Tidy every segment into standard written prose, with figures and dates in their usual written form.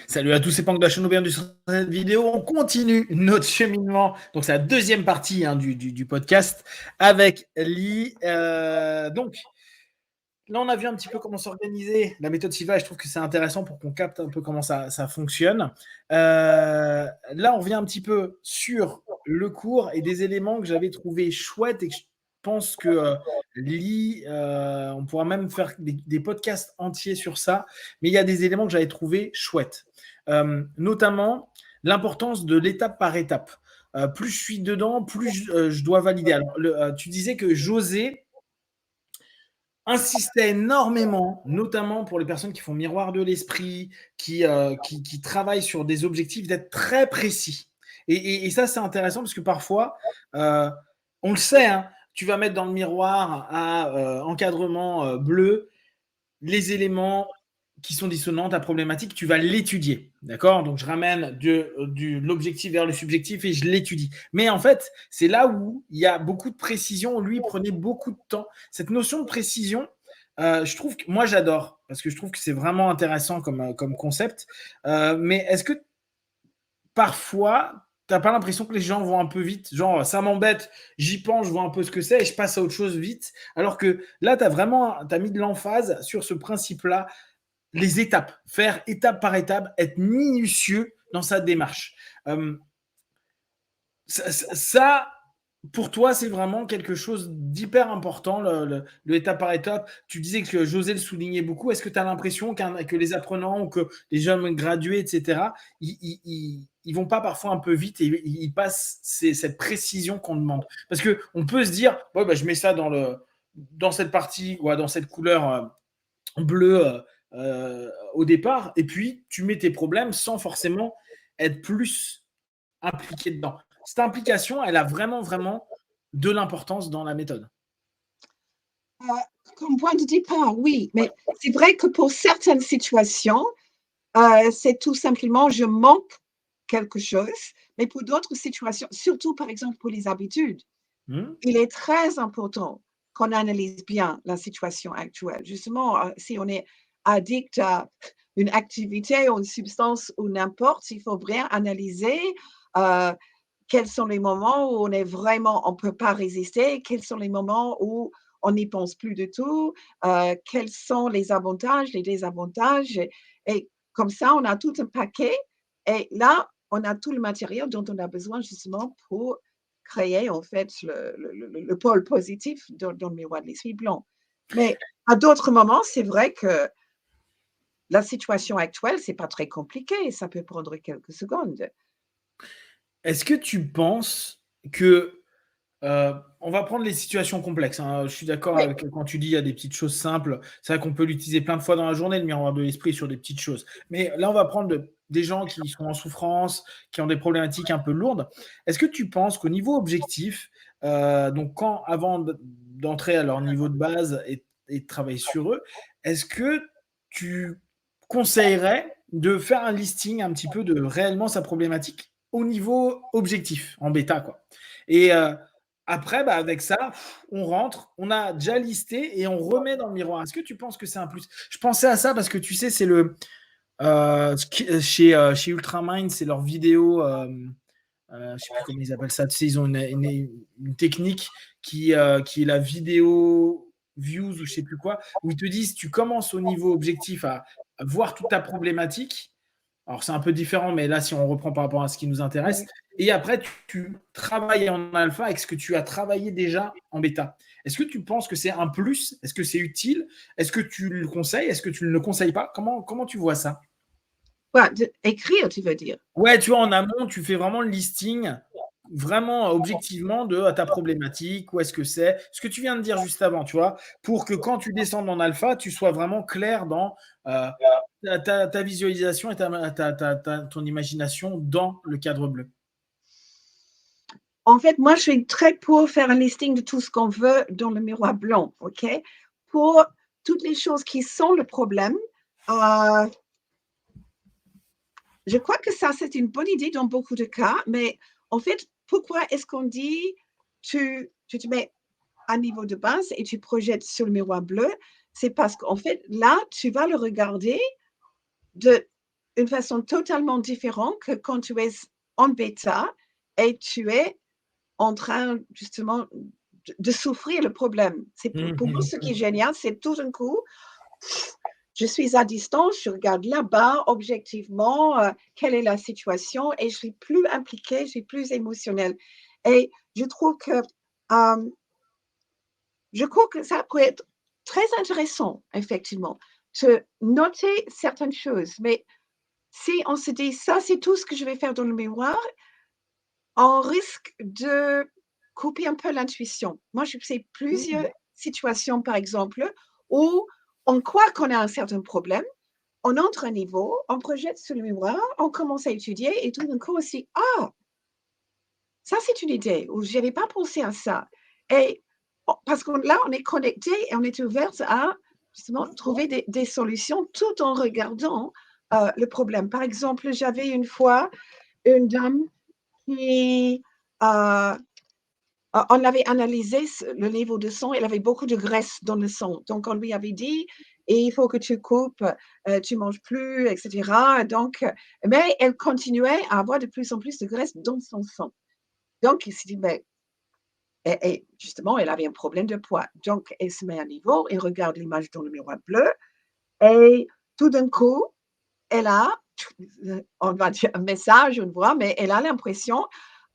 Salut à tous, c'est Pank de la chaîne, bienvenue sur cette vidéo. On continue notre cheminement. Donc, c'est la deuxième partie du podcast avec Lee. Donc, là, on a vu un petit peu comment s'organiser la méthode Siva et je trouve que c'est intéressant pour qu'on capte un peu comment ça fonctionne. Là, on revient un petit peu sur le cours et des éléments que j'avais trouvé chouettes et que je pense que Lee, on pourra même faire des podcasts entiers sur ça, mais il y a des éléments que j'avais trouvé chouettes. Notamment l'importance de l'étape par étape. Plus je suis dedans, plus je dois valider. Alors, tu disais que José insistait énormément, notamment pour les personnes qui font miroir de l'esprit, qui travaillent sur des objectifs, d'être très précis. Et ça, c'est intéressant parce que parfois, on le sait, hein, tu vas mettre dans le miroir à encadrement bleu les éléments qui sont dissonants, ta problématique, tu vas l'étudier. D'accord? Donc, je ramène de l'objectif vers le subjectif et je l'étudie. Mais en fait, c'est là où il y a beaucoup de précision. Lui, il prenait beaucoup de temps. Cette notion de précision, je trouve que moi, j'adore parce que je trouve que c'est vraiment intéressant comme concept. Mais est-ce que parfois, t'as pas l'impression que les gens vont un peu vite, genre ça m'embête, j'y pense, je vois un peu ce que c'est et je passe à autre chose vite, alors que là, t'as mis de l'emphase sur ce principe-là, les étapes, faire étape par étape, être minutieux dans sa démarche. Ça, pour toi, c'est vraiment quelque chose d'hyper important, le étape par étape. Tu disais que José le soulignait beaucoup. Est-ce que tu as l'impression que les apprenants ou que les jeunes gradués, etc., ils vont pas parfois un peu vite et ils passent cette précision qu'on demande? Parce qu'on peut se dire, ouais, bah, je mets ça dans cette partie, ou dans cette couleur bleue au départ, et puis tu mets tes problèmes sans forcément être plus impliqué dedans. Cette implication, elle a vraiment, vraiment de l'importance dans la méthode. Comme point de départ, oui, mais c'est vrai que pour certaines situations, c'est tout simplement je manque quelque chose, mais pour d'autres situations, surtout par exemple pour les habitudes, il est très important qu'on analyse bien la situation actuelle. Justement, si on est addict à une activité ou une substance ou n'importe, il faut bien analyser quels sont les moments où on ne peut pas résister, quels sont les moments où on n'y pense plus du tout, quels sont les avantages, les désavantages. Et comme ça, on a tout un paquet. Et là, on a tout le matériel dont on a besoin justement pour créer en fait le pôle positif dans le miroir de l'esprit blanc. Mais à d'autres moments, c'est vrai que la situation actuelle, c'est pas très compliqué. Ça peut prendre quelques secondes. Est-ce que tu penses que on va prendre les situations complexes, hein. Je suis d'accord Oui, avec quand tu dis il y a des petites choses simples. C'est vrai qu'on peut l'utiliser plein de fois dans la journée, le miroir de l'esprit, sur des petites choses. Mais là, on va prendre des gens qui sont en souffrance, qui ont des problématiques un peu lourdes. Est-ce que tu penses qu'au niveau objectif, donc avant d'entrer à leur niveau de base et de travailler sur eux, est-ce que tu conseillerais de faire un listing un petit peu de réellement sa problématique au niveau objectif, en bêta, quoi? Et après, bah, avec ça, on rentre, on a déjà listé et on remet dans le miroir. Est-ce que tu penses que c'est un plus? Je pensais à ça parce que tu sais, c'est chez Ultramind, c'est leur vidéo. Je ne sais plus comment ils appellent ça. Tu sais, ils ont une technique qui est la vidéo views ou je ne sais plus quoi, où ils te disent tu commences au niveau objectif à voir toute ta problématique. Alors, c'est un peu différent, mais là, si on reprend par rapport à ce qui nous intéresse, oui. et après, tu travailles en alpha avec ce que tu as travaillé déjà en bêta. Est-ce que tu penses que c'est un plus? Est-ce que c'est utile? Est-ce que tu le conseilles? Est-ce que tu ne le conseilles pas? Comment tu vois ça? Ouais, écrire, tu veux dire. Ouais, tu vois, en amont, tu fais vraiment le listing, vraiment objectivement de ta problématique, où est-ce que c'est, ce que tu viens de dire juste avant, tu vois, pour que quand tu descends en alpha, tu sois vraiment clair dans ta visualisation et ton imagination dans le cadre bleu. En fait, moi, je suis très pour faire un listing de tout ce qu'on veut dans le miroir blanc, OK? Pour toutes les choses qui sont le problème, euh, je crois que ça, c'est une bonne idée dans beaucoup de cas, mais en fait, pourquoi est-ce qu'on dit tu te mets à niveau de base et tu projettes sur le miroir bleu? C'est parce qu'en fait, là, tu vas le regarder d'une façon totalement différente que quand tu es en bêta et tu es en train justement de souffrir le problème. C'est pour moi ce qui est génial, c'est tout d'un coup, je suis à distance, je regarde là-bas objectivement quelle est la situation et je suis plus impliquée, je suis plus émotionnelle. Et je trouve que ça pourrait être très intéressant, effectivement, de noter certaines choses. Mais si on se dit ça, c'est tout ce que je vais faire dans le miroir, on risque de couper un peu l'intuition. Moi, je sais plusieurs situations, par exemple, où on croit qu'on a un certain problème, on entre un niveau, on projette sur le miroir, on commence à étudier et tout d'un coup aussi, ah, ça c'est une idée, ou je n'avais pas pensé à ça. Et parce que là, on est connecté et on est ouverte à justement trouver des solutions tout en regardant le problème. Par exemple, j'avais une fois une dame qui, on avait analysé le niveau de sang, elle avait beaucoup de graisse dans le sang. Donc, on lui avait dit, il faut que tu coupes, tu manges plus, etc. Donc, mais elle continuait à avoir de plus en plus de graisse dans son sang. Donc, il s'est dit, mais, et justement, elle avait un problème de poids. Donc, elle se met à niveau, elle regarde l'image dans le miroir bleu, et tout d'un coup, elle a, on va dire un message, une voix, mais elle a l'impression,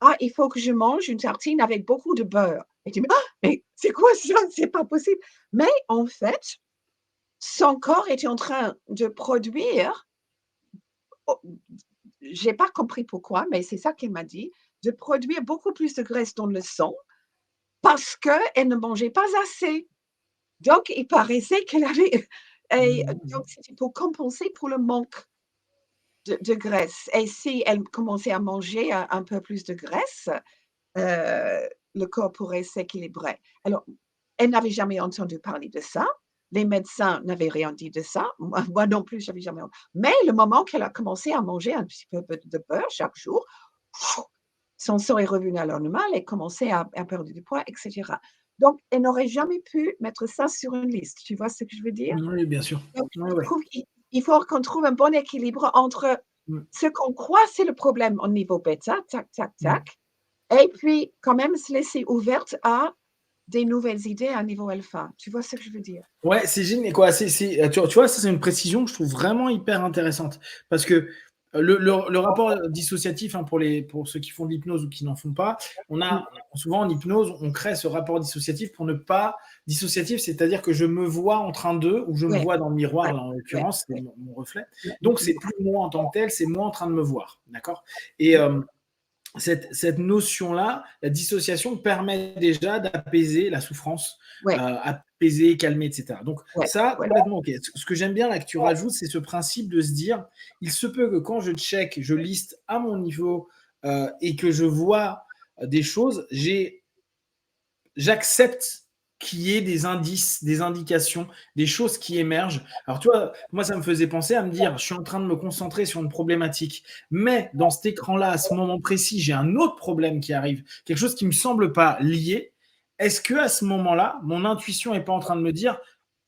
ah, il faut que je mange une tartine avec beaucoup de beurre. Elle dit, ah, mais c'est quoi ça? C'est pas possible. Mais en fait, son corps était en train de produire, oh, j'ai pas compris pourquoi, mais c'est ça qu'elle m'a dit, de produire beaucoup plus de graisse dans le sang parce qu'elle ne mangeait pas assez. Donc, il paraissait qu'elle avait, et donc c'était pour compenser pour le manque de graisse. Et si elle commençait à manger un peu plus de graisse, le corps pourrait s'équilibrer. Alors, elle n'avait jamais entendu parler de ça. Les médecins n'avaient rien dit de ça. Moi non plus, j'avais jamais entendu. Mais le moment qu'elle a commencé à manger un petit peu de beurre chaque jour, son sang est revenu à la normale, elle commençait à perdre du poids, etc. Donc, elle n'aurait jamais pu mettre ça sur une liste. Tu vois ce que je veux dire? Oui, bien sûr. Donc, Ouais, je ouais. trouve qu'il faut qu'on trouve un bon équilibre entre Mmh. ce qu'on croit, c'est le problème au niveau bêta, tac, tac, Mmh. tac, et puis quand même se laisser ouverte à des nouvelles idées à niveau alpha. Tu vois ce que je veux dire? Ouais, c'est génial quoi, tu vois, ça, c'est une précision que je trouve vraiment hyper intéressante parce que le rapport dissociatif, hein, pour ceux qui font de l'hypnose ou qui n'en font pas, on Mmh. a souvent en hypnose, on crée ce rapport dissociatif pour ne pas dissociatif, c'est-à-dire que je me vois en train de ou je me Ouais, vois dans le miroir, ouais, là, en ouais, l'occurrence, c'est ouais. mon reflet. Mmh, mmh, Donc c'est mmh. plus moi en tant que tel, c'est moi en train de me voir, d'accord? Et cette notion-là, la dissociation permet déjà d'apaiser la souffrance, Ouais, apaiser, calmer, etc. Donc ouais, ça, ouais. complètement OK. Ce que j'aime bien là que tu rajoutes, c'est ce principe de se dire, il se peut que quand je check, je liste à mon niveau et que je vois des choses, j'accepte qu'il y ait des indices, des indications, des choses qui émergent. Alors, tu vois, moi, ça me faisait penser à me dire, je suis en train de me concentrer sur une problématique, mais dans cet écran-là, à ce moment précis, j'ai un autre problème qui arrive, quelque chose qui ne me semble pas lié. Est-ce que à ce moment-là, mon intuition n'est pas en train de me dire,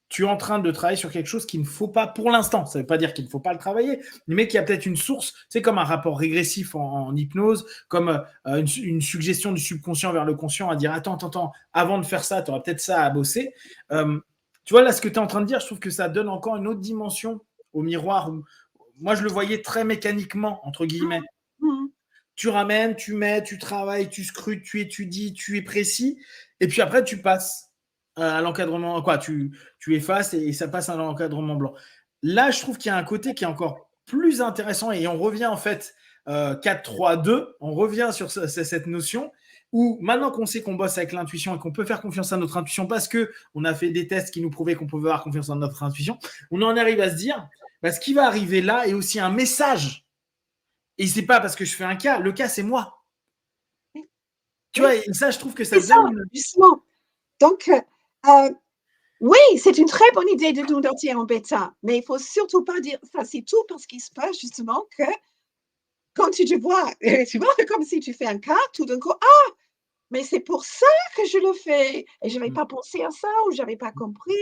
tu es en train de travailler sur quelque chose qu'il ne faut pas pour l'instant. Ça ne veut pas dire qu'il ne faut pas le travailler, mais qu'il y a peut-être une source, c'est comme un rapport régressif en hypnose, comme une suggestion du subconscient vers le conscient à dire attends, avant de faire ça, tu auras peut-être ça à bosser. Tu vois, là, ce que tu es en train de dire, je trouve que ça donne encore une autre dimension au miroir. Où, moi, je le voyais très mécaniquement, entre guillemets. Mmh. Tu ramènes, tu mets, tu travailles, tu scrutes, tu étudies, tu es précis, et puis après, tu passes à l'encadrement, quoi, tu effaces et ça passe à l'encadrement blanc. Là, je trouve qu'il y a un côté qui est encore plus intéressant et on revient en fait 4-3-2, on revient sur cette notion où maintenant qu'on sait qu'on bosse avec l'intuition et qu'on peut faire confiance à notre intuition parce qu'on a fait des tests qui nous prouvaient qu'on pouvait avoir confiance en notre intuition, on en arrive à se dire, bah, ce qui va arriver là est aussi un message. Et c'est pas parce que je fais un cas, le cas c'est moi. Oui, Tu vois, oui, et ça, je trouve que ça c'est ça, donne une. justement. Donc, oui, c'est une très bonne idée de nous noter en bêta, mais il faut surtout pas dire ça, c'est tout parce qu'il se passe justement que quand tu te vois, tu vois, comme si tu fais un cas, tout d'un coup, ah, mais c'est pour ça que je le fais et je n'avais pas pensé à ça ou je n'avais pas compris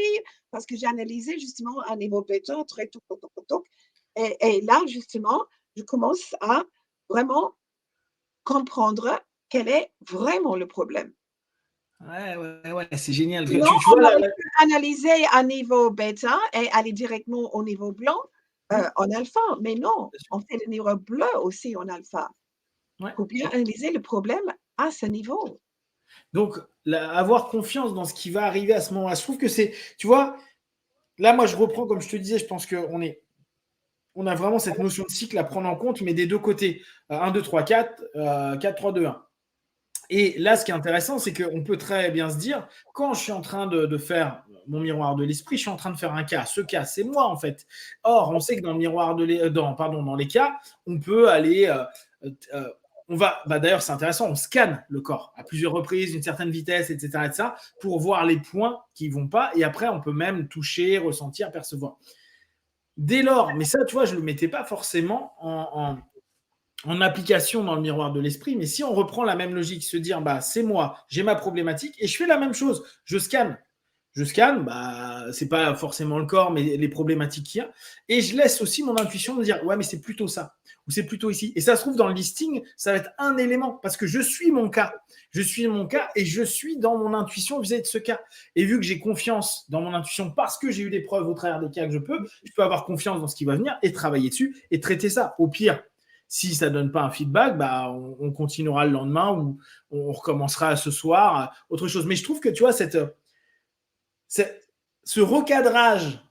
parce que j'ai analysé justement à niveau bêta, très toc, toc, toc, toc, toc, Et là, justement, je commence à vraiment comprendre quel est vraiment le problème. Ouais, c'est génial. Sinon, Tu on vois aurait pu analyser à niveau bêta et aller directement au niveau blanc, en alpha, mais non, on fait le niveau bleu aussi en alpha. ouais. Pour bien analyser le problème à ce niveau. Donc, avoir confiance dans ce qui va arriver à ce moment-là. Je trouve que c'est, tu vois, là, moi, je reprends, comme je te disais, je pense on a vraiment cette notion de cycle à prendre en compte, mais des deux côtés. 1, 2, 3, 4, 4, 3, 2, 1. Et là, ce qui est intéressant, c'est qu'on peut très bien se dire, quand je suis en train de faire mon miroir de l'esprit, je suis en train de faire un cas. Ce cas, c'est moi, en fait. Or, on sait que dans le miroir dans les cas, on peut aller. On va, d'ailleurs, c'est intéressant, on scanne le corps à plusieurs reprises, une certaine vitesse, etc., pour voir les points qui ne vont pas. Et après, on peut même toucher, ressentir, percevoir. Dès lors, mais ça, tu vois, je ne le mettais pas forcément en application dans le miroir de l'esprit, mais si on reprend la même logique, se dire, c'est moi, j'ai ma problématique, et je fais la même chose, je scanne, c'est pas forcément le corps, mais les problématiques qu'il y a, et je laisse aussi mon intuition me dire, ouais, mais c'est plutôt ça, ou c'est plutôt ici, et ça se trouve dans le listing, ça va être un élément, parce que je suis mon cas, et je suis dans mon intuition vis-à-vis de ce cas, et vu que j'ai confiance dans mon intuition, parce que j'ai eu des preuves au travers des cas que je peux avoir confiance dans ce qui va venir, et travailler dessus, et traiter ça, au pire. Si ça ne donne pas un feedback, on continuera le lendemain ou on recommencera ce soir, autre chose. Mais je trouve que tu vois, ce recadrage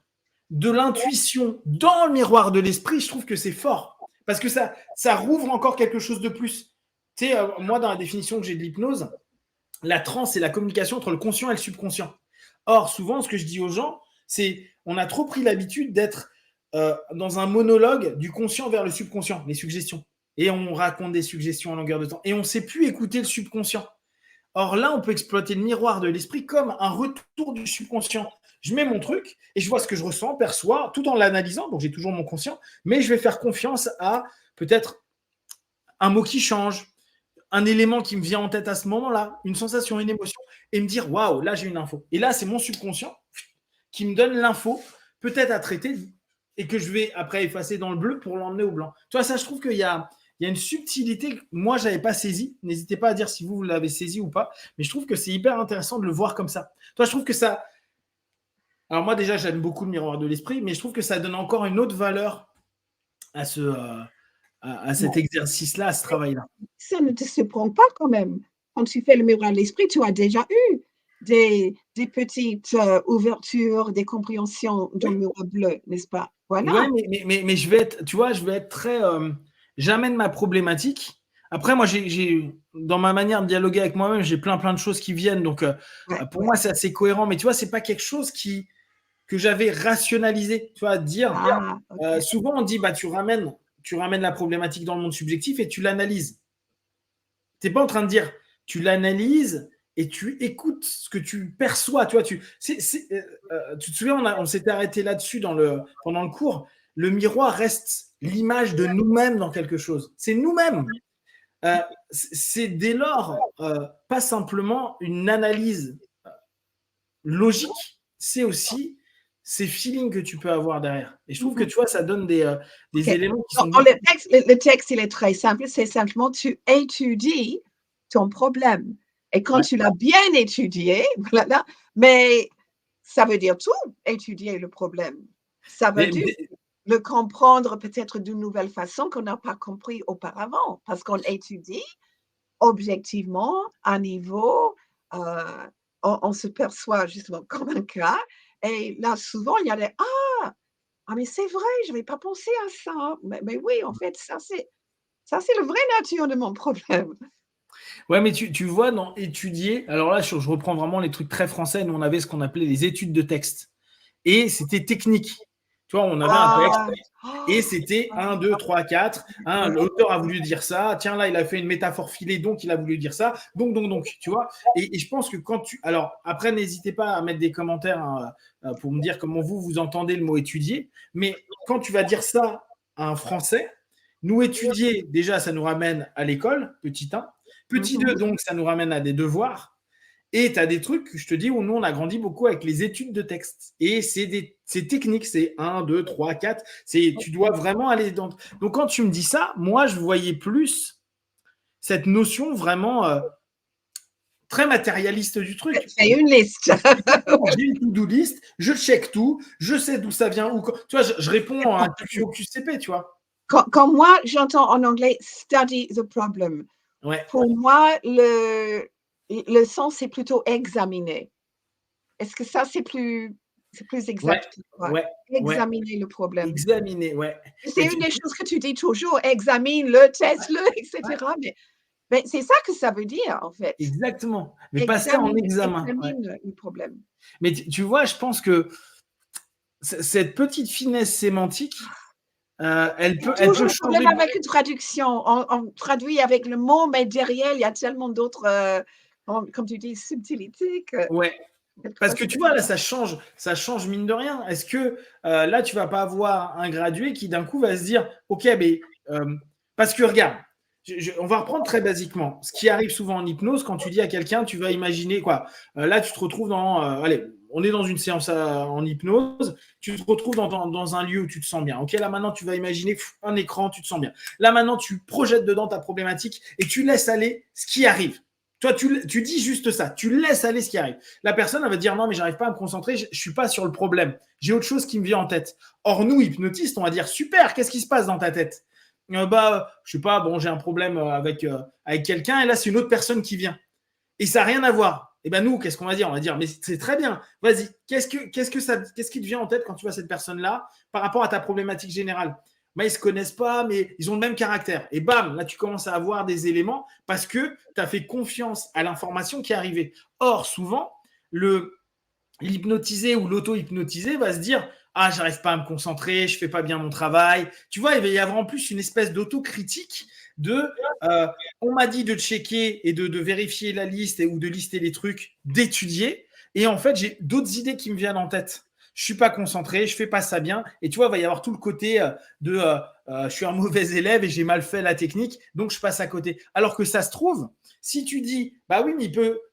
de l'intuition dans le miroir de l'esprit, je trouve que c'est fort. Parce que ça rouvre encore quelque chose de plus. Tu sais, moi, dans la définition que j'ai de l'hypnose, la transe, c'est la communication entre le conscient et le subconscient. Or, souvent, ce que je dis aux gens, c'est on a trop pris l'habitude d'être dans un monologue du conscient vers le subconscient, les suggestions. Et on raconte des suggestions en longueur de temps. Et on ne sait plus écouter le subconscient. Or là, on peut exploiter le miroir de l'esprit comme un retour du subconscient. Je mets mon truc et je vois ce que je ressens, perçois, tout en l'analysant. Donc j'ai toujours mon conscient, mais je vais faire confiance à peut-être un mot qui change, un élément qui me vient en tête à ce moment-là, une sensation, une émotion, et me dire waouh, là j'ai une info. Et là, c'est mon subconscient qui me donne l'info, peut-être à traiter, et que je vais après effacer dans le bleu pour l'emmener au blanc. Tu vois, ça, je trouve qu'il y a une subtilité que moi, je n'avais pas saisie. N'hésitez pas à dire si vous l'avez saisi ou pas. Mais je trouve que c'est hyper intéressant de le voir comme ça. Toi, je trouve que ça. Alors, moi, déjà, j'aime beaucoup le miroir de l'esprit, mais je trouve que ça donne encore une autre valeur à, à cet exercice-là, à ce travail-là. Ça ne te surprend pas quand même. Quand tu fais le miroir de l'esprit, tu as déjà eu des petites ouvertures, des compréhensions dans le miroir bleu, n'est-ce pas? Voilà. Ouais, mais je vais être, tu vois, je vais être très. J'amène ma problématique. Après, moi, dans ma manière de dialoguer avec moi-même, j'ai plein de choses qui viennent. Donc, pour moi, c'est assez cohérent. Mais tu vois, c'est pas quelque chose que j'avais rationalisé. Tu vois, dire. OK. Souvent, on dit, tu ramènes la problématique dans le monde subjectif et tu l'analyses. Tu n'es pas en train de dire, tu l'analyses et tu écoutes ce que tu perçois. Tu vois, tu te souviens, on s'était arrêté là-dessus pendant le cours. Le miroir reste l'image de nous-mêmes dans quelque chose. C'est nous-mêmes. C'est dès lors pas simplement une analyse logique, c'est aussi ces feelings que tu peux avoir derrière. Et je trouve que tu vois, ça donne des Okay. éléments qui Donc, sont beaucoup. le texte, il est très simple. C'est simplement, tu étudies ton problème. Et quand Ouais. tu l'as bien étudié, voilà, mais ça veut dire tout, étudier le problème. Ça veut Mais, dire mais, le comprendre peut-être d'une nouvelle façon qu'on n'a pas compris auparavant, parce qu'on étudie objectivement, à niveau, on se perçoit justement comme un cas. Et là, souvent, il y a des ah, mais c'est vrai, je n'avais pas pensé à ça. Mais oui, en fait, ça, c'est la vraie nature de mon problème. ouais, mais tu vois, dans étudier, alors là, je reprends vraiment les trucs très français. Nous, on avait ce qu'on appelait les études de texte. Et c'était technique. Tu vois, on avait un texte Ah! et Oh, c'était 1, 2, 3, 4. ouais, L'auteur a voulu dire ça. Tiens, là, il a fait une métaphore filée, donc il a voulu dire ça. Donc, tu vois. Et je pense que quand tu. Alors, après, n'hésitez pas à mettre des commentaires pour me dire comment vous entendez le mot étudier. Mais quand tu vas dire ça à un Français, nous étudier, déjà, ça nous ramène à l'école, petit 1. Petit 2, mmh donc, ça nous ramène à des devoirs. Et tu as des trucs, je te dis, où nous, on a grandi beaucoup avec les études de texte. Et c'est technique, c'est 1, 2, 3, 4. Tu dois vraiment aller dans. Donc, quand tu me dis ça, moi, je voyais plus cette notion vraiment très matérialiste du truc. Fais une liste. J'ai une to-do list, je check tout, je sais d'où ça vient. Tu vois, je réponds à un QCP, tu vois. Quand moi, j'entends en anglais « study the problem », Ouais. pour moi, le sens, c'est plutôt « examiner ». Est-ce que ça, c'est plus exact? Ouais. Examiner le problème. Examiner, ouais. C'est une des choses que tu dis toujours, examine-le, teste-le, etc. Mais c'est ça que ça veut dire, en fait. Exactement. Mais passer en examen. Examine le problème. Mais tu vois, je pense que cette petite finesse sémantique, elle peut Toujours le changer. problème avec une traduction. On traduit avec le mot, mais derrière, il y a tellement d'autres, comme tu dis, subtilités que Ouais. Parce que tu vois, là, ça change mine de rien. Est-ce que là, tu vas pas avoir un gradué qui d'un coup va se dire, OK, mais parce que regarde, on va reprendre très basiquement. Ce qui arrive souvent en hypnose, quand tu dis à quelqu'un, tu vas imaginer quoi. Là, tu te retrouves dans, allez, on est dans une séance en hypnose, tu te retrouves dans un lieu où tu te sens bien. OK, là maintenant, tu vas imaginer un écran, tu te sens bien. Là maintenant, tu projettes dedans ta problématique et tu laisses aller ce qui arrive. Toi, tu dis juste ça, tu laisses aller ce qui arrive. La personne, elle va dire non, mais j'arrive pas à me concentrer, je suis pas sur le problème. J'ai autre chose qui me vient en tête. Or, nous, hypnotistes, on va dire super, qu'est-ce qui se passe dans ta tête? Je sais pas, bon, j'ai un problème avec quelqu'un et là, c'est une autre personne qui vient. Et ça n'a rien à voir. Et ben nous, qu'est-ce qu'on va dire? On va dire, mais c'est très bien. Vas-y, qu'est-ce qui te vient en tête quand tu vois cette personne-là par rapport à ta problématique générale? Ils ne se connaissent pas, mais ils ont le même caractère. Et bam, là, tu commences à avoir des éléments parce que tu as fait confiance à l'information qui est arrivée. Or, souvent, l'hypnotisé ou l'auto-hypnotisé va se dire ah, j'arrive pas à me concentrer, je fais pas bien mon travail. Tu vois, il va y avoir en plus une espèce d'autocritique de on m'a dit de checker et de vérifier la liste ou de lister les trucs, d'étudier. Et en fait, j'ai d'autres idées qui me viennent en tête. Je suis pas concentré, je fais pas ça bien. Et tu vois, il va y avoir tout le côté de je suis un mauvais élève et j'ai mal fait la technique, donc je passe à côté. Alors que ça se trouve, si tu dis bah oui, mais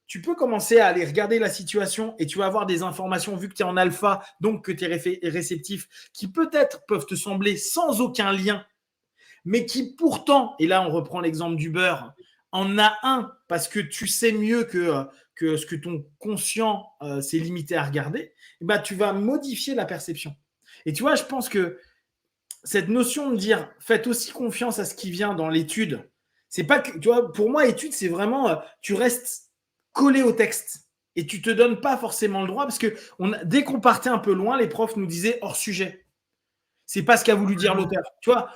tu peux commencer à aller regarder la situation et tu vas avoir des informations vu que tu es en alpha, donc que tu es réceptif, qui peut-être peuvent te sembler sans aucun lien, mais qui pourtant, et là on reprend l'exemple du beurre, en a un parce que tu sais mieux que ce que ton conscient s'est limité à regarder, et bah, tu vas modifier la perception. Et tu vois, je pense que cette notion de dire faites aussi confiance à ce qui vient dans l'étude, c'est pas que, tu vois, pour moi, étude, c'est vraiment tu restes collé au texte et tu te donnes pas forcément le droit parce que dès qu'on partait un peu loin, les profs nous disaient hors sujet. C'est pas ce qu'a voulu dire l'auteur. Tu vois,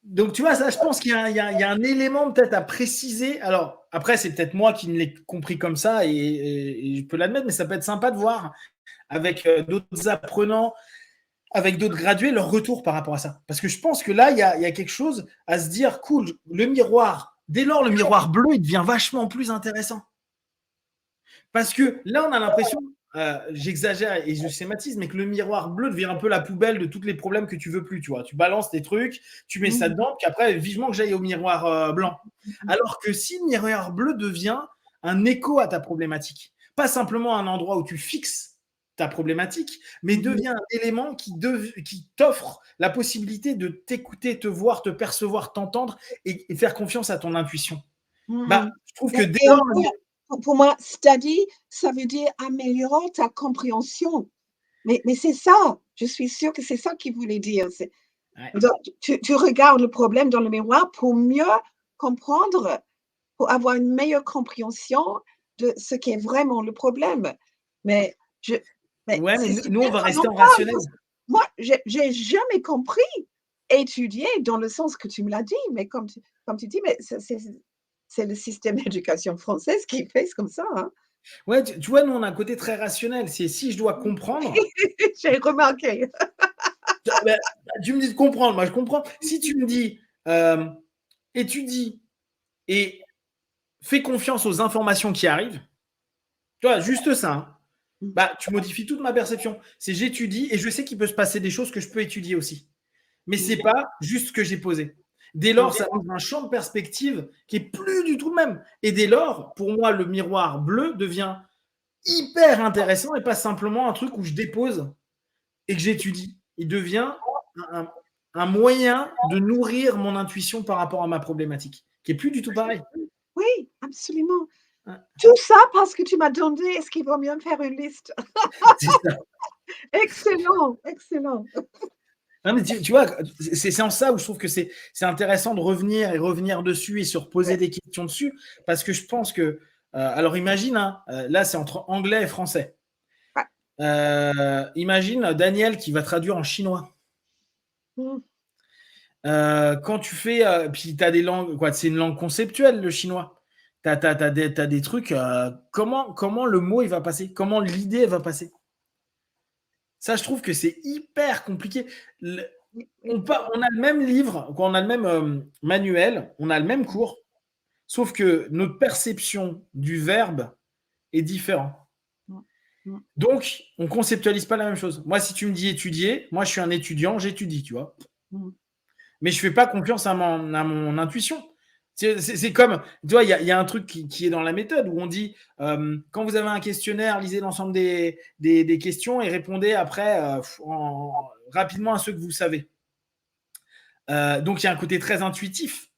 donc, tu vois, ça, je pense qu'il y a un élément peut-être à préciser. Alors, après, c'est peut-être moi qui ne l'ai compris comme ça et je peux l'admettre, mais ça peut être sympa de voir avec d'autres apprenants, avec d'autres gradués, leur retour par rapport à ça. Parce que je pense que là, il y a quelque chose à se dire, cool, le miroir, dès lors, le miroir bleu, il devient vachement plus intéressant. Parce que là, on a l'impression, j'exagère et je schématise, mais que le miroir bleu devient un peu la poubelle de tous les problèmes que tu veux plus, tu vois. Tu balances tes trucs, tu mets ça dedans, puis après, vivement que j'aille au miroir blanc. Alors que si le miroir bleu devient un écho à ta problématique, pas simplement un endroit où tu fixes ta problématique, mais devient un élément qui t'offre la possibilité de t'écouter, te voir, te percevoir, t'entendre et faire confiance à ton intuition. Bah, je trouve que dès lors, pour moi, study, ça veut dire améliorer ta compréhension. Mais c'est ça, je suis sûre que c'est ça qu'il voulait dire. ouais. Donc, tu regardes le problème dans le miroir pour mieux comprendre, pour avoir une meilleure compréhension de ce qui est vraiment le problème. Mais Mais c'est nous, on va rester en pas, rationnel. moi, j'ai jamais compris étudier dans le sens que tu me l'as dit, mais comme tu dis, mais c'est le système d'éducation française qui fait comme ça. Hein. Ouais, tu vois, nous, on a un côté très rationnel. C'est si je dois comprendre. J'ai remarqué. Tu me dis de comprendre, moi je comprends. Si tu me dis étudie et fais confiance aux informations qui arrivent, tu vois, juste ça, hein, bah, tu modifies toute ma perception. C'est j'étudie et je sais qu'il peut se passer des choses que je peux étudier aussi. Mais c'est pas juste ce que j'ai posé. Dès lors, ça ouvre un champ de perspective qui est plus du tout le même. Et dès lors, pour moi, le miroir bleu devient hyper intéressant et pas simplement un truc où je dépose et que j'étudie. Il devient un moyen de nourrir mon intuition par rapport à ma problématique, qui est plus du tout pareil. Oui, absolument. Ouais. Tout ça parce que tu m'as demandé est-ce qu'il vaut mieux faire une liste. C'est ça. Excellent, excellent. Non, mais tu vois, c'est en ça où je trouve que c'est intéressant de revenir dessus et se reposer des questions dessus, parce que je pense que, alors imagine, hein, là c'est entre anglais et français. Imagine Daniel qui va traduire en chinois. Quand tu fais, puis tu as des langues, quoi, c'est une langue conceptuelle le chinois. Tu as des trucs, comment le mot il va passer, comment l'idée va passer. Ça, je trouve que c'est hyper compliqué. On a le même livre, on a le même manuel, on a le même cours, sauf que notre perception du verbe est différente. Donc, on ne conceptualise pas la même chose. Moi, si tu me dis étudier, moi, je suis un étudiant, j'étudie, tu vois. Mais je ne fais pas confiance à mon intuition. C'est comme, tu vois, il y a un truc qui est dans la méthode où on dit, quand vous avez un questionnaire, lisez l'ensemble des questions et répondez après rapidement à ceux que vous savez. Donc, il y a un côté très intuitif.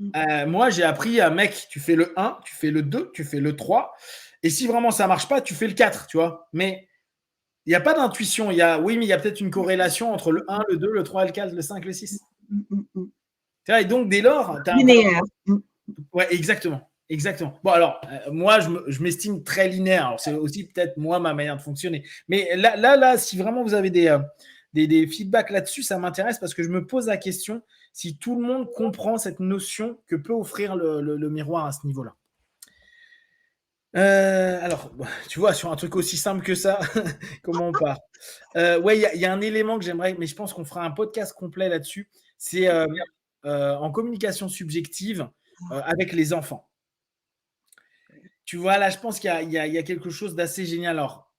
Moi, j'ai appris, mec, tu fais le 1, tu fais le 2, tu fais le 3. Et si vraiment ça ne marche pas, tu fais le 4, tu vois. Mais il n'y a pas d'intuition. Oui, mais il y a peut-être une corrélation entre le 1, le 2, le 3, le 4, le 5, le 6. Et donc, dès lors, tu as linéaire. Ouais, exactement. Exactement. Bon, alors, moi, je m'estime très linéaire. Alors, c'est aussi peut-être moi, ma manière de fonctionner. Mais là, si vraiment vous avez des feedbacks là-dessus, ça m'intéresse parce que je me pose la question si tout le monde comprend cette notion que peut offrir le miroir à ce niveau-là. Alors, tu vois, sur un truc aussi simple que ça, comment on part Ouais, il y a un élément que j'aimerais, mais je pense qu'on fera un podcast complet là-dessus. C'est en communication subjective avec les enfants. Tu vois, là, je pense qu'il y a quelque chose d'assez génial. Alors,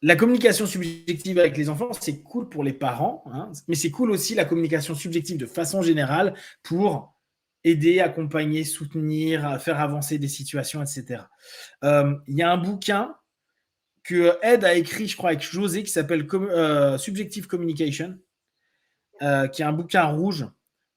la communication subjective avec les enfants, c'est cool pour les parents, hein, mais c'est cool aussi la communication subjective de façon générale pour aider, accompagner, soutenir, faire avancer des situations, etc. Il y a un bouquin que Ed a écrit, je crois, avec José, qui s'appelle Subjective Communication, qui est un bouquin rouge.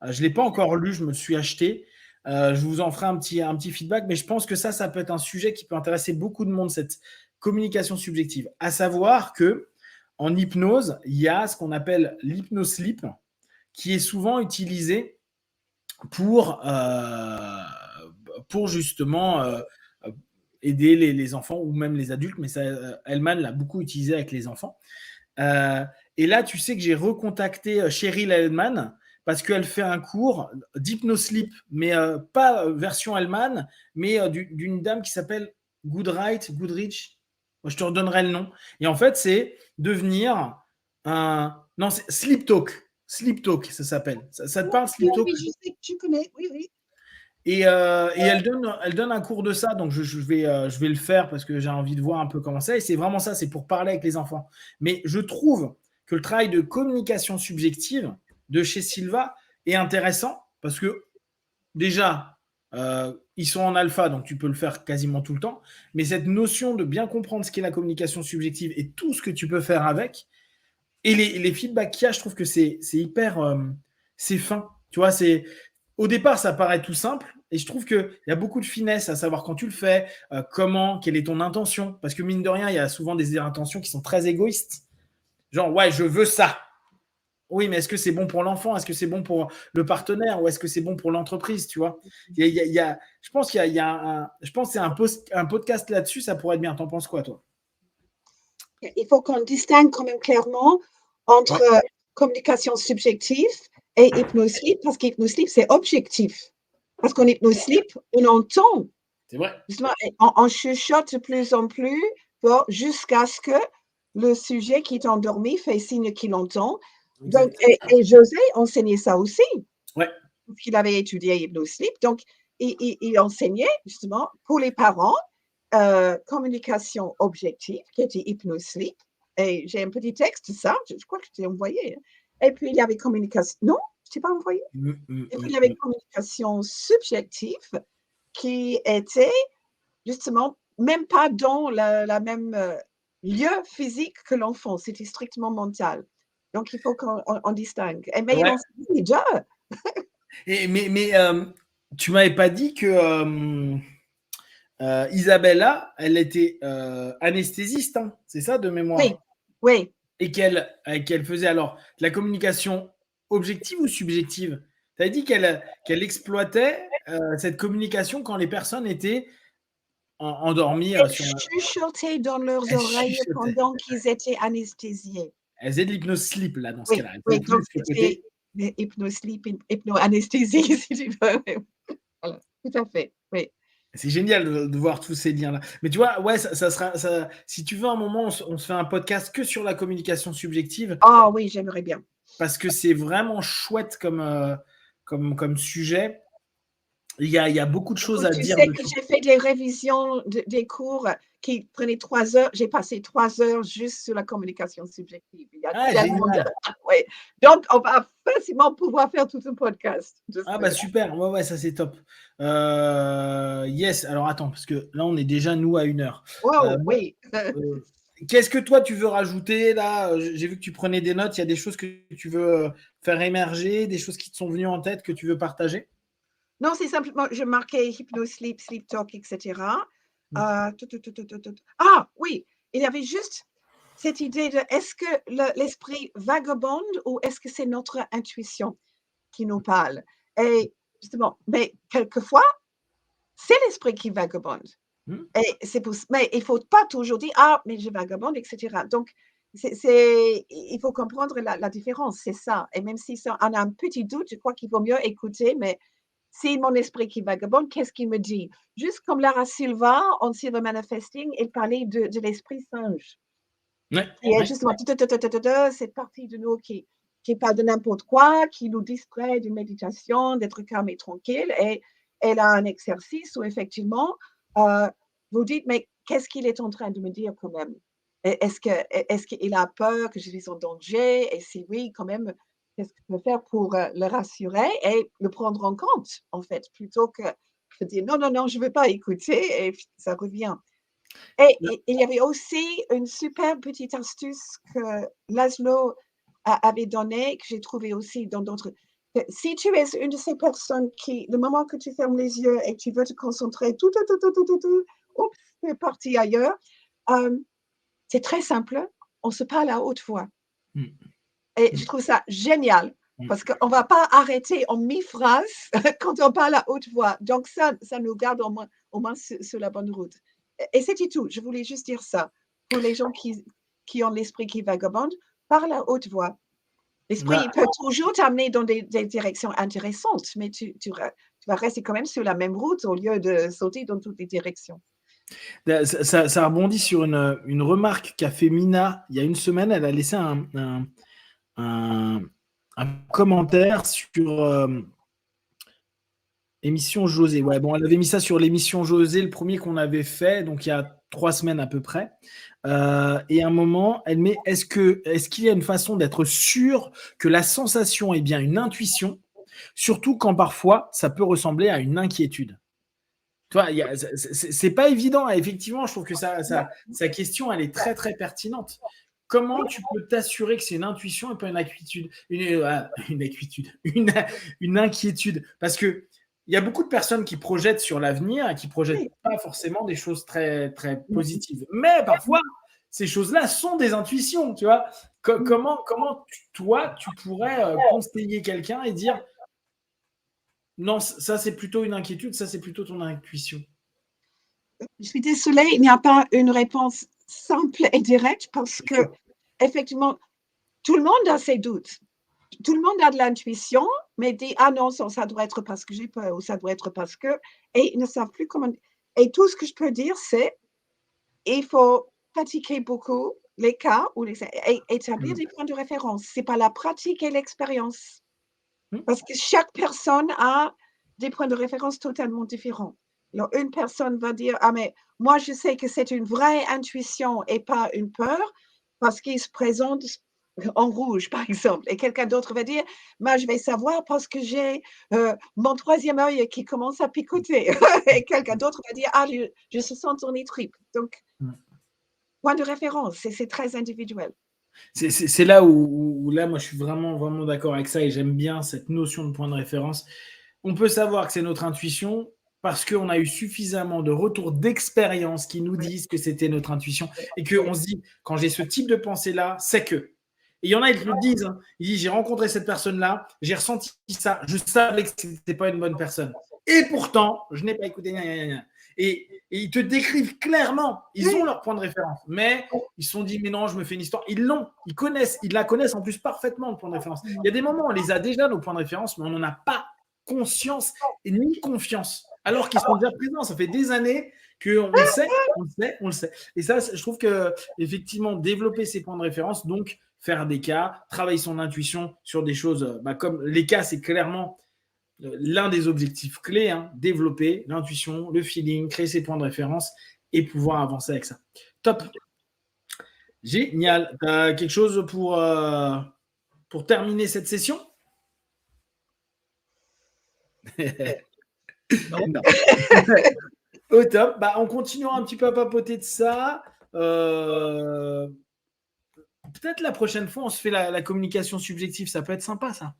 Je ne l'ai pas encore lu, je me le suis acheté. Je vous en ferai un petit feedback, mais je pense que ça peut être un sujet qui peut intéresser beaucoup de monde, cette communication subjective. À savoir que en hypnose, il y a ce qu'on appelle l'hypnosleep, qui est souvent utilisé pour justement aider les enfants ou même les adultes, mais ça, Hellman l'a beaucoup utilisé avec les enfants. Et là, tu sais que j'ai recontacté Cheryl Hellman parce qu'elle fait un cours d'hypnosleep, mais pas version Hellman, mais d'une dame qui s'appelle Goodrich. Je te redonnerai le nom. Et en fait, c'est devenir un... Non, c'est Sleep Talk. Sleep Talk, ça s'appelle. Ça te parle, Sleep Talk? Oui, je sais, je connais, oui. Et elle donne un cours de ça, donc je vais le faire parce que j'ai envie de voir un peu comment c'est. Et c'est vraiment ça, c'est pour parler avec les enfants. Mais je trouve que le travail de communication subjective de chez Silva est intéressant parce que déjà, ils sont en alpha, donc tu peux le faire quasiment tout le temps. Mais cette notion de bien comprendre ce qu'est la communication subjective et tout ce que tu peux faire avec, et les feedbacks qu'il y a, je trouve que c'est hyper, c'est fin. Tu vois, au départ, ça paraît tout simple, et je trouve qu'il y a beaucoup de finesse à savoir quand tu le fais, comment, quelle est ton intention. Parce que mine de rien, il y a souvent des intentions qui sont très égoïstes. Genre, ouais, je veux ça. Oui, mais est-ce que c'est bon pour l'enfant? Est-ce que c'est bon pour le partenaire? Ou est-ce que c'est bon pour l'entreprise? Tu vois, je pense qu'il y a je pense que c'est un podcast là-dessus, ça pourrait être bien. T'en penses quoi, toi? Il faut qu'on distingue quand même clairement entre communication subjective et hypnosleep, parce qu'hypnosleep, c'est objectif. Parce qu'en hypnosleep, on entend. C'est vrai. Justement, on chuchote de plus en plus jusqu'à ce que le sujet qui est endormi fait signe qu'il entend. Donc, et José enseignait ça aussi. Ouais. Parce qu'il avait étudié hypnosleep. Donc, il enseignait justement pour les parents communication objective, qui était hypnosleep. Et j'ai un petit texte de ça, je crois que je t'ai envoyé. Et puis, il y avait communication. Non, Je t'ai pas envoyé? Mmh, mmh, Et puis, mmh, il y avait mmh. communication subjective qui était justement même pas dans la même, lieu physique que l'enfant, c'était strictement mental. Donc il faut qu'on distingue. Et mais Ouais. on se dit: «Déjà!» Et tu m'avais pas dit que Isabella, elle était anesthésiste, hein, c'est ça de Oui, mémoire? oui. Et qu'elle faisait alors de la communication objective ou subjective? Tu as dit qu'elle exploitait cette communication quand les personnes étaient endormies Elle sur un. chuchotait dans leurs Elle oreilles chuchotait. pendant qu'ils étaient anesthésiés. Elle faisait de l'hypnose sleep là dans ce Oui, cas-là. Elle faisait oui, donc plus le c'était côté. des hypno-sleep, hypno-anesthésie si tu veux. Voilà, tout à fait, oui. C'est génial de voir tous ces liens-là. Mais tu vois, ouais, ça sera ça. Si tu veux, un moment, on se fait un podcast que sur la communication subjective Ah oui, j'aimerais bien. parce que c'est vraiment chouette comme sujet. Il y a beaucoup de choses Écoute, à tu dire sais que dessus. j'ai fait des révisions des cours qui prenaient 3 heures. J'ai passé 3 heures juste sur la communication subjective. Il y a Ah, tellement de génial. oui. Donc on va facilement pouvoir faire tout un podcast de Ah bah cela. super, ouais, ouais, ça c'est top. Yes, alors attends, parce que là on est déjà nous à 1 heure. Wow, Moi, oui. qu'est-ce que toi tu veux rajouter là? J'ai vu que tu prenais des notes, il y a des choses que tu veux faire émerger, des choses qui te sont venues en tête que tu veux partager? Non, c'est simplement je marquais hypno-sleep, sleep talk et cetera. Mmh. Ah oui, il y avait juste cette idée de est-ce que l'esprit vagabonde ou est-ce que c'est notre intuition qui nous parle? Et justement, mais quelquefois c'est l'esprit qui vagabonde Mmh. et c'est pour mais il faut pas toujours dire: «Ah, mais je vagabonde» et cetera. Donc il faut comprendre la différence, c'est ça et même si ça on a un petit doute, je crois qu'il vaut mieux écouter, mais c'est mon esprit qui vagabonde, qu'est-ce qu'il me dit? Juste comme Lara Silva, en Silver Manifesting, elle parlait de l'esprit singe, Ouais, qui est ouais. justement cette partie de nous qui parle de n'importe quoi, qui nous distrait d'une méditation, d'être calme et tranquille et elle a un exercice où effectivement, heu, vous dites: «Mais qu'est-ce qu'il est en train de me dire quand même? Est-ce qu'il a peur que je suis en danger? Et si oui, quand même, qu'est-ce que je peux faire pour, le rassurer et le prendre en compte, en fait, plutôt que de dire: «Non, non, non, je ne veux pas écouter» et puis ça revient. Et il y avait aussi une super petite astuce que Laszlo avait donnée, que j'ai trouvée aussi dans d'autres que si tu es une de ces personnes qui, le moment que tu fermes les yeux et que tu veux te concentrer, tout, oups, c'est parti ailleurs, hem, c'est très simple, on se parle à haute voix Mmh, et je mmh, trouve ça génial mmh. parce qu'on va pas arrêter en mi-phrase quand on parle à haute voix. Donc ça nous garde au moins sur la bonne route. Et c'était tout. Je voulais juste dire ça. Pour les gens qui ont l'esprit qui vagabonde, parle à haute voix. L'esprit, il Bah, peut toujours t'amener dans des directions intéressantes, mais tu vas rester quand même sur la même route au lieu de sauter dans toutes les directions. ça rebondit sur une remarque qu'a fait Mina il y a une semaine. Elle a laissé un, un commentaire sur émission José. Ouais, bon, elle avait mis ça sur l'émission José, le premier qu'on avait fait, donc il y a 3 semaines à peu près. Et à un moment, elle met est-ce qu'il y a une façon d'être sûr que la sensation est bien une intuition, surtout quand parfois ça peut ressembler à une inquiétude. Tu vois, c'est pas évident. Effectivement, je trouve que sa question, elle est très, très pertinente. Comment tu peux t'assurer que c'est une intuition et pas une inquiétude une inquiétude, une inquiétude. Parce que il y a beaucoup de personnes qui projettent sur l'avenir et qui projettent Oui. pas forcément des choses très, très positives. Mais parfois, ces choses-là sont des intuitions, tu vois. Comment toi, tu pourrais conseiller quelqu'un et dire non, ça c'est plutôt une inquiétude, ça c'est plutôt ton intuition. Je suis désolée, il n'y a pas une réponse simple et directe parce Bien que sûr. effectivement, tout le monde a ses doutes. Tout le monde a de l'intuition, mais dit: «Ah non, ça doit être parce que j'ai peur ou ça doit être parce que» et ils ne savent plus comment et tout ce que je peux dire, c'est: il faut pratiquer beaucoup les cas ou les et établir Mmh. des points de référence. C'est pas la pratique et l'expérience, Mmh. parce que chaque personne a des points de référence totalement différents. Alors une personne va dire: «Ah mais moi je sais que c'est une vraie intuition et pas une peur, parce qu'il se présente en rouge, par exemple, et quelqu'un d'autre va dire, moi, je vais savoir parce que j'ai mon troisième œil qui commence à picoter. Et quelqu'un d'autre va dire, ah, je sens ton tripes. Donc, point de référence, c'est très individuel. C'est là où là, moi, je suis vraiment, vraiment d'accord avec ça et j'aime bien cette notion de point de référence. On peut savoir que c'est notre intuition parce qu'on a eu suffisamment de retours d'expérience qui nous Ouais, disent que c'était notre intuition ouais, et ouais. qu'on se dit, quand j'ai ce type de pensée-là, c'est que. Et il y en a, ils te le disent. Hein. Ils disent, j'ai rencontré cette personne-là, j'ai ressenti ça, je savais que ce n'était pas une bonne personne. Et pourtant, je n'ai pas écouté. Gna, gna, gna. Et ils te décrivent clairement. Ils ont Ouais, leur point de référence. Mais ils se sont dit, mais non, je me fais une histoire. Ils l'ont. Ils connaissent. Ils la connaissent en plus parfaitement, le point de référence. Il y a des moments où on les a déjà, nos points de référence, mais on n'en a pas conscience et ni confiance. Alors qu'ils sont déjà présents. Ça fait des années qu'on le sait, on le sait, on le sait. Et ça, je trouve que effectivement, développer ces points de référence, donc faire des cas, travailler son intuition sur des choses, comme les cas, c'est clairement l'un des objectifs clés, hein, développer l'intuition, le feeling, créer ses points de référence et pouvoir avancer avec ça. Top. Génial. Tu as quelque chose pour terminer cette session? non. Non. Au top. On continuera un petit peu à papoter de ça. Peut-être la prochaine fois, on se fait la communication subjective. Ça peut être sympa, ça.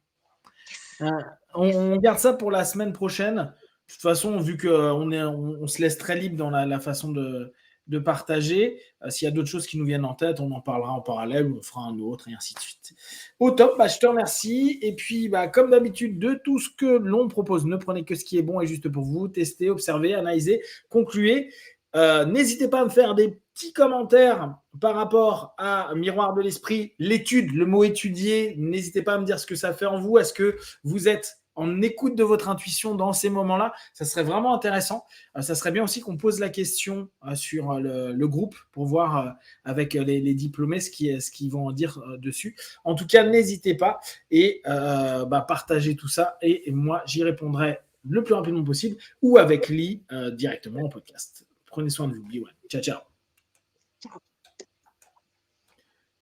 On garde ça pour la semaine prochaine. De toute façon, vu qu'on se laisse très libre dans la façon de partager, s'il y a d'autres choses qui nous viennent en tête, on en parlera en parallèle ou on fera un autre et ainsi de suite. Au top, je te remercie. Et puis, comme d'habitude, de tout ce que l'on propose, ne prenez que ce qui est bon et juste pour vous. Testez, observez, analysez, concluez. N'hésitez pas à me faire des petits commentaires par rapport à Miroir de l'Esprit, l'étude, le mot étudier. N'hésitez pas à me dire ce que ça fait en vous. Est-ce que vous êtes en écoute de votre intuition dans ces moments-là? Ça serait vraiment intéressant. Ça serait bien aussi qu'on pose la question sur le groupe pour voir avec les diplômés ce qu'ils vont en dire dessus. En tout cas, n'hésitez pas et partagez tout ça et moi, j'y répondrai le plus rapidement possible ou avec Lee directement en podcast. Prenez soin de vous. Ciao, ciao. Ciao.